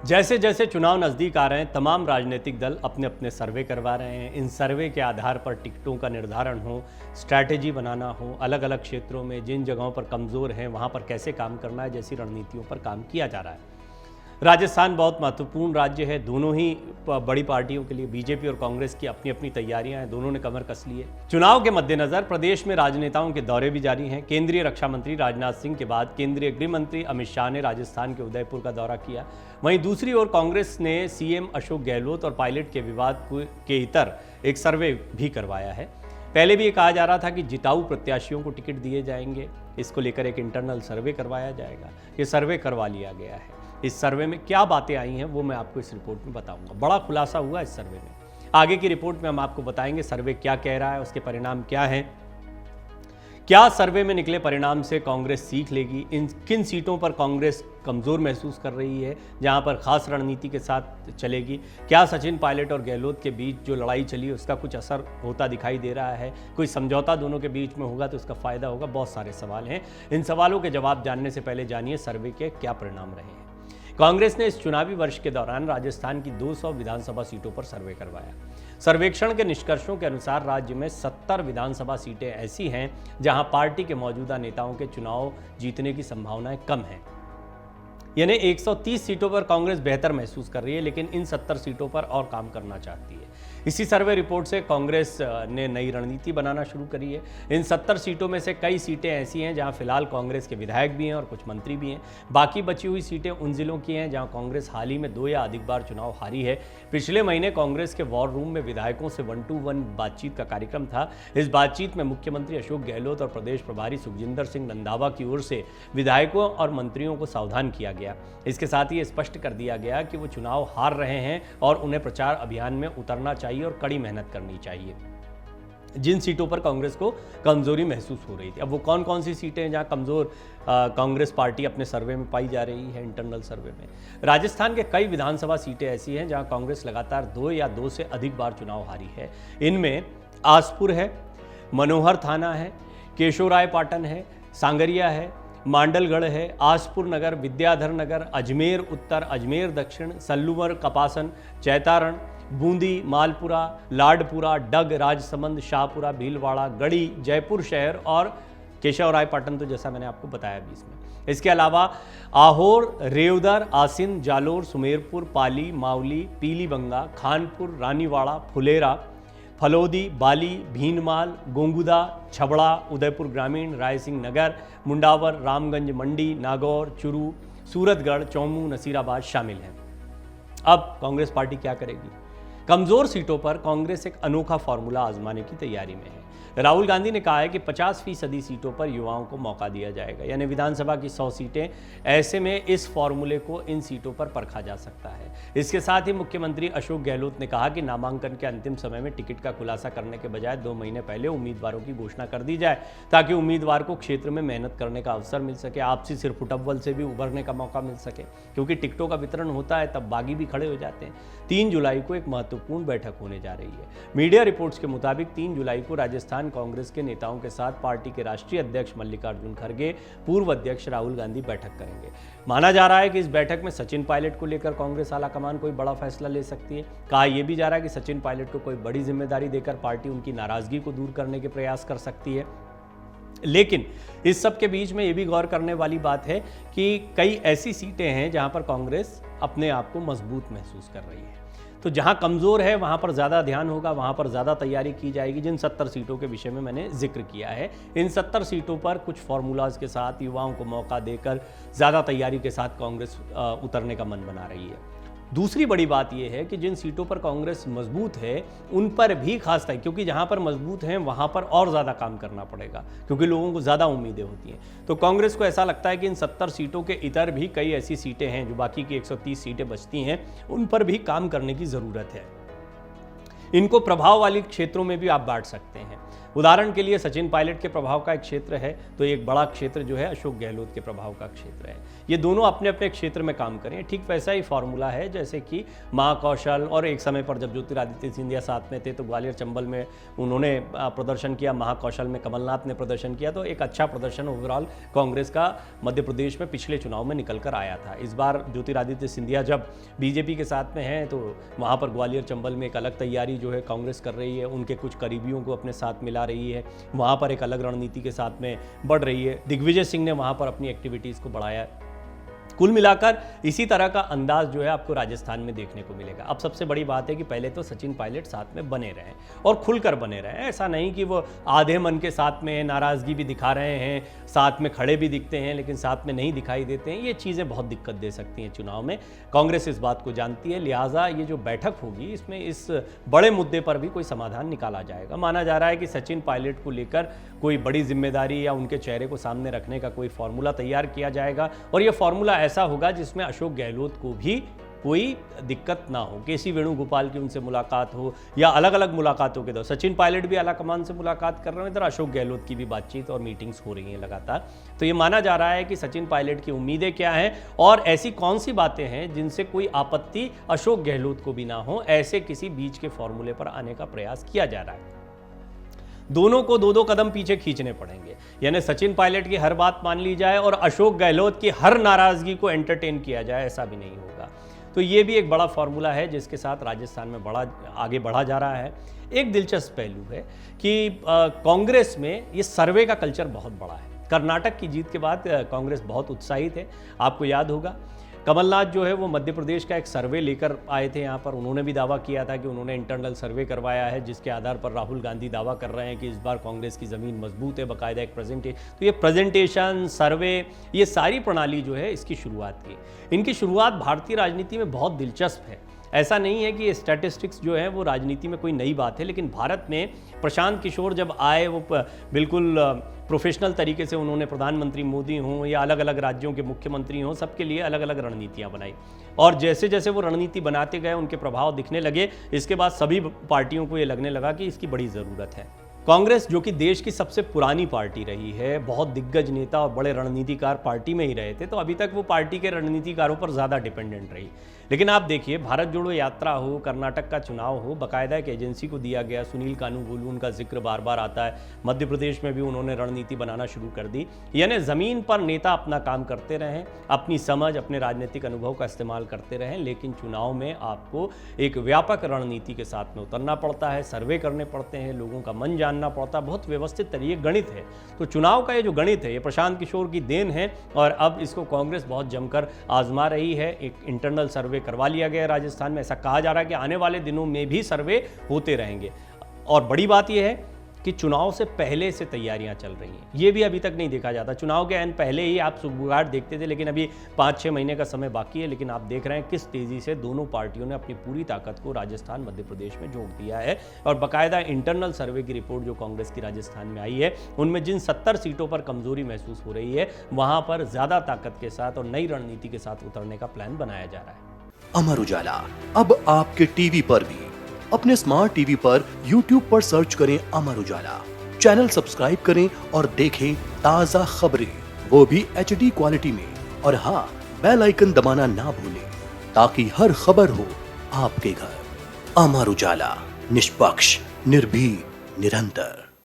जैसे जैसे चुनाव नज़दीक आ रहे हैं, तमाम राजनीतिक दल अपने अपने सर्वे करवा रहे हैं। इन सर्वे के आधार पर टिकटों का निर्धारण हो, स्ट्रैटेजी बनाना हो, अलग अलग क्षेत्रों में जिन जगहों पर कमज़ोर हैं वहाँ पर कैसे काम करना है, जैसी रणनीतियों पर काम किया जा रहा है। राजस्थान बहुत महत्वपूर्ण राज्य है। दोनों ही बड़ी पार्टियों के लिए, बीजेपी और कांग्रेस की अपनी अपनी तैयारियां हैं, दोनों ने कमर कस ली है। चुनाव के मद्देनजर प्रदेश में राजनेताओं के दौरे भी जारी हैं। केंद्रीय रक्षा मंत्री राजनाथ सिंह के बाद केंद्रीय गृह मंत्री अमित शाह ने राजस्थान के उदयपुर का दौरा किया। वहीं दूसरी ओर कांग्रेस ने सीएम अशोक गहलोत और पायलट के विवाद के इतर एक सर्वे भी करवाया है। पहले भी ये कहा जा रहा था कि जिताऊ प्रत्याशियों को टिकट दिए जाएंगे, इसको लेकर एक इंटरनल सर्वे करवाया जाएगा। ये सर्वे करवा लिया गया है। इस सर्वे में क्या बातें आई हैं वो मैं आपको इस रिपोर्ट में बताऊंगा। बड़ा खुलासा हुआ इस सर्वे में। आगे की रिपोर्ट में हम आपको बताएंगे सर्वे क्या कह रहा है, उसके परिणाम क्या हैं, क्या सर्वे में निकले परिणाम से कांग्रेस सीख लेगी, इन किन सीटों पर कांग्रेस कमज़ोर महसूस कर रही है, जहां पर खास रणनीति के साथ चलेगी, क्या सचिन पायलट और गहलोत के बीच जो लड़ाई चली उसका कुछ असर होता दिखाई दे रहा है, कोई समझौता दोनों के बीच में होगा तो उसका फ़ायदा होगा। बहुत सारे सवाल हैं। इन सवालों के जवाब जानने से पहले जानिए सर्वे के क्या परिणाम रहे हैं। कांग्रेस ने इस चुनावी वर्ष के दौरान राजस्थान की 200 विधानसभा सीटों पर सर्वे करवाया। सर्वेक्षण के निष्कर्षों के अनुसार राज्य में 70 विधानसभा सीटें ऐसी हैं जहां पार्टी के मौजूदा नेताओं के चुनाव जीतने की संभावनाएं कम हैं। यानी 130 सीटों पर कांग्रेस बेहतर महसूस कर रही है, लेकिन इन 70 सीटों पर और काम करना चाहती है। इसी सर्वे रिपोर्ट से कांग्रेस ने नई रणनीति बनाना शुरू करी है। इन 70 सीटों में से कई सीटें ऐसी हैं जहां फिलहाल कांग्रेस के विधायक भी हैं और कुछ मंत्री भी हैं। बाकी बची हुई सीटें उन जिलों की हैं जहां कांग्रेस हाल ही में 2 या अधिक बार चुनाव हारी है। पिछले महीने कांग्रेस के वॉर रूम में विधायकों से 1-to-1 बातचीत का कार्यक्रम था। इस बातचीत में मुख्यमंत्री अशोक गहलोत और प्रदेश प्रभारी सुखजिंदर सिंह रंधावा की ओर से विधायकों और मंत्रियों को सावधान किया गया। इसके साथ ही स्पष्ट कर दिया गया कि वो चुनाव हार रहे हैं और उन्हें प्रचार अभियान में उतरना चाहिए और कड़ी मेहनत करनी चाहिए। जिन सीटों पर कांग्रेस को कमजोरी महसूस हो रही थी, अब वो कौन कौन सी सीटें हैं जहां कमजोर कांग्रेस पार्टी अपने सर्वे में पाई जा रही है। इंटरनल सर्वे में राजस्थान के कई विधानसभा सीटें ऐसी हैं जहां कांग्रेस लगातार 2 या 2 से अधिक बार चुनाव हारी है। इनमें आसपुर है, मनोहर थाना है, केशोरायपाटन है, सांगरिया है, मांडलगढ़ है, आसपुर नगर, विद्याधर नगर, अजमेर उत्तर, अजमेर दक्षिण, सल्लूवर, कपासन, चैतारण, बूंदी, मालपुरा, लाडपुरा, डग, राजसमंद, शाहपुरा, भीलवाड़ा, गढ़ी, जयपुर शहर और केशवरायपाटन, तो जैसा मैंने आपको बताया बीच में। इसके अलावा आहोर, रेवदर, आसिन, जालोर, सुमेरपुर, पाली, मावली, पीलीबंगा, खानपुर, रानीवाड़ा, फुलेरा, फलोदी, बाली, भीनमाल, गोंगुदा, छबड़ा, उदयपुर ग्रामीण, रायसिंह नगर, मुंडावर, रामगंज मंडी, नागौर, चुरू, सूरतगढ़, चौमू, नसीराबाद शामिल हैं। अब कांग्रेस पार्टी क्या करेगी? कमजोर सीटों पर कांग्रेस एक अनोखा फॉर्मूला आजमाने की तैयारी में है। राहुल गांधी ने कहा है कि 50% सीटों पर युवाओं को मौका दिया जाएगा, यानी विधानसभा की 100 सीटें। ऐसे में इस फॉर्मूले को इन सीटों पर परखा जा सकता है। इसके साथ ही मुख्यमंत्री अशोक गहलोत ने कहा कि नामांकन के अंतिम समय में टिकट का खुलासा करने के बजाय 2 महीने पहले उम्मीदवारों की घोषणा कर दी जाए, ताकि उम्मीदवार को क्षेत्र में मेहनत करने का अवसर मिल सके, आपसी सिरफुटअव्वल से भी उभरने का मौका मिल सके। क्योंकि टिकटों का वितरण होता है तब बागी भी खड़े हो जाते हैं। 3 जुलाई को एक महत्वपूर्ण बैठक होने जा रही है। मीडिया रिपोर्ट्स के मुताबिक 3 जुलाई को राजस्थान कांग्रेस के नेताओं के साथ पार्टी के राष्ट्रीय अध्यक्ष मल्लिकार्जुन खड़गे, पूर्व अध्यक्ष राहुल गांधी बैठक करेंगे। माना जा रहा है कि इस बैठक में सचिन पायलट को लेकर कांग्रेस आलाकमान कोई बड़ा फैसला ले सकती है। कहा यह भी जा रहा है कि सचिन पायलट को कोई बड़ी जिम्मेदारी देकर पार्टी उनकी नाराजगी को दूर करने के प्रयास कर सकती है। लेकिन इस सब के बीच में ये भी गौर करने वाली बात है कि कई ऐसी सीटें हैं जहां पर कांग्रेस अपने आप को मजबूत महसूस कर रही है। तो जहां कमज़ोर है वहां पर ज़्यादा ध्यान होगा, वहां पर ज़्यादा तैयारी की जाएगी। जिन 70 सीटों के विषय में मैंने जिक्र किया है, इन 70 सीटों पर कुछ फॉर्मूलाज के साथ युवाओं को मौका देकर ज़्यादा तैयारी के साथ कांग्रेस उतरने का मन बना रही है। दूसरी बड़ी बात यह है कि जिन सीटों पर कांग्रेस मजबूत है उन पर भी खास है, क्योंकि जहां पर मजबूत हैं वहां पर और ज़्यादा काम करना पड़ेगा, क्योंकि लोगों को ज़्यादा उम्मीदें होती हैं। तो कांग्रेस को ऐसा लगता है कि इन 70 सीटों के इतर भी कई ऐसी सीटें हैं जो बाकी की 130 सीटें बचती हैं, उन पर भी काम करने की ज़रूरत है। इनको प्रभाव वाले क्षेत्रों में भी आप बांट सकते हैं। उदाहरण के लिए सचिन पायलट के प्रभाव का एक क्षेत्र है, तो एक बड़ा क्षेत्र जो है अशोक गहलोत के प्रभाव का क्षेत्र है। ये दोनों अपने अपने क्षेत्र में काम करें। ठीक वैसा ही फॉर्मूला है जैसे कि महाकौशल, और एक समय पर जब ज्योतिरादित्य सिंधिया साथ में थे तो ग्वालियर चंबल में उन्होंने प्रदर्शन किया, महाकौशल में कमलनाथ ने प्रदर्शन किया, तो एक अच्छा प्रदर्शन ओवरऑल कांग्रेस का मध्य प्रदेश में पिछले चुनाव में निकल कर आया था। इस बार ज्योतिरादित्य सिंधिया जब बीजेपी के साथ में हैं तो वहाँ पर ग्वालियर चंबल में एक अलग तैयारी जो है कांग्रेस कर रही है, उनके कुछ करीबियों को अपने साथ मिला रही है, वहाँ पर एक अलग रणनीति के साथ में बढ़ रही है। दिग्विजय सिंह ने वहाँ पर अपनी एक्टिविटीज़ को बढ़ाया। कुल मिलाकर इसी तरह का अंदाज जो है आपको राजस्थान में देखने को मिलेगा। अब सबसे बड़ी बात है कि पहले तो सचिन पायलट साथ में बने रहें और खुलकर बने रहें। ऐसा नहीं कि वो आधे मन के साथ में नाराज़गी भी दिखा रहे हैं, साथ में खड़े भी दिखते हैं लेकिन साथ में नहीं दिखाई देते हैं। ये चीज़ें बहुत दिक्कत दे सकती हैं चुनाव में। कांग्रेस इस बात को जानती है, लिहाजा ये जो बैठक होगी इसमें इस बड़े मुद्दे पर भी कोई समाधान निकाला जाएगा। माना जा रहा है कि सचिन पायलट को लेकर कोई बड़ी जिम्मेदारी या उनके चेहरे को सामने रखने का कोई फॉर्मूला तैयार किया जाएगा, और ये फॉर्मूला ऐसा होगा जिसमें अशोक गहलोत को भी कोई दिक्कत ना हो। केसी वेणुगोपाल की उनसे मुलाकात हो या अलग अलग मुलाकातों के दौरान सचिन पायलट भी आला कमान से मुलाकात कर रहे हैं, इधर अशोक गहलोत की भी बातचीत और मीटिंग्स हो रही हैं लगातार। तो ये माना जा रहा है कि सचिन पायलट की उम्मीदें क्या हैं और ऐसी कौन सी बातें हैं जिनसे कोई आपत्ति अशोक गहलोत को भी ना हो, ऐसे किसी बीच के फॉर्मूले पर आने का प्रयास किया जा रहा है। दोनों को दो दो कदम पीछे खींचने पड़ेंगे, यानी सचिन पायलट की हर बात मान ली जाए और अशोक गहलोत की हर नाराजगी को एंटरटेन किया जाए, ऐसा भी नहीं होगा। तो ये भी एक बड़ा फॉर्मूला है जिसके साथ राजस्थान में आगे बढ़ा जा रहा है। एक दिलचस्प पहलू है कि कांग्रेस में ये सर्वे का कल्चर बहुत बड़ा है। कर्नाटक की जीत के बाद कांग्रेस बहुत उत्साहित है। आपको याद होगा कमलनाथ जो है वो मध्य प्रदेश का एक सर्वे लेकर आए थे यहाँ पर। उन्होंने भी दावा किया था कि उन्होंने इंटरनल सर्वे करवाया है जिसके आधार पर राहुल गांधी दावा कर रहे हैं कि इस बार कांग्रेस की ज़मीन मजबूत है, बाकायदा एक तो ये प्रेजेंटेशन, सर्वे, ये सारी प्रणाली जो है इसकी शुरुआत की। इनकी शुरुआत भारतीय राजनीति में बहुत दिलचस्प है। ऐसा नहीं है कि स्टैटिस्टिक्स जो है वो राजनीति में कोई नई बात है, लेकिन भारत में प्रशांत किशोर जब आए वो बिल्कुल प्रोफेशनल तरीके से उन्होंने प्रधानमंत्री मोदी हों या अलग अलग राज्यों के मुख्यमंत्री हों, सबके लिए अलग अलग रणनीतियां बनाई, और जैसे जैसे वो रणनीति बनाते गए उनके प्रभाव दिखने लगे। इसके बाद सभी पार्टियों को ये लगने लगा कि इसकी बड़ी ज़रूरत है। कांग्रेस जो कि देश की सबसे पुरानी पार्टी रही है, बहुत दिग्गज नेता और बड़े रणनीतिकार पार्टी में ही रहे थे, तो अभी तक वो पार्टी के रणनीतिकारों पर ज़्यादा डिपेंडेंट रही। लेकिन आप देखिए, भारत जोड़ो यात्रा हो, कर्नाटक का चुनाव हो, बाकायदा एक एजेंसी को दिया गया। सुनील कानूगोलू उनका जिक्र बार बार आता है। मध्य प्रदेश में भी उन्होंने रणनीति बनाना शुरू कर दी। यानी ज़मीन पर नेता अपना काम करते रहें, अपनी समझ, अपने राजनीतिक अनुभव का इस्तेमाल करते रहें, लेकिन चुनाव में आपको एक व्यापक रणनीति के साथ में उतरना पड़ता है, सर्वे करने पड़ते हैं, लोगों का मन जानना पड़ता है, बहुत व्यवस्थित तरीके गणित है। तो चुनाव का ये जो गणित है ये प्रशांत किशोर की देन है, और अब इसको कांग्रेस बहुत जमकर आजमा रही है। एक इंटरनल सर्वे करवा लिया गया राजस्थान में। ऐसा कहा जा रहा है कि आने वाले दिनों में भी सर्वे होते रहेंगे। और बड़ी बात यह है कि चुनाव से पहले से तैयारियां चल रही हैं। ये भी अभी तक नहीं देखा जाता। चुनाव के पहले ही आप सुगबुगाहट देखते थे, लेकिन अभी 5-6 महीने का समय बाकी है। लेकिन आप देख रहे हैं किस तेज़ी से दोनों पार्टियों ने अपनी पूरी ताकत को राजस्थान, मध्य प्रदेश में झोंक दिया है। और बाकायदा इंटरनल सर्वे की रिपोर्ट जो कांग्रेस की राजस्थान में आई है, उनमें जिन 70 सीटों पर कमजोरी महसूस हो रही है, वहां पर ज़्यादा ताकत के साथ और नई रणनीति के साथ उतरने का प्लान बनाया जा रहा है। अमर उजाला अब आपके टीवी पर भी। अपने स्मार्ट टीवी पर YouTube पर सर्च करें अमर उजाला, चैनल सब्सक्राइब करें और देखें ताज़ा खबरें, वो भी HD क्वालिटी में। और हाँ, बेल आइकन दबाना ना भूलें ताकि हर खबर हो आपके घर। अमर उजाला, निष्पक्ष, निर्भीक, निरंतर।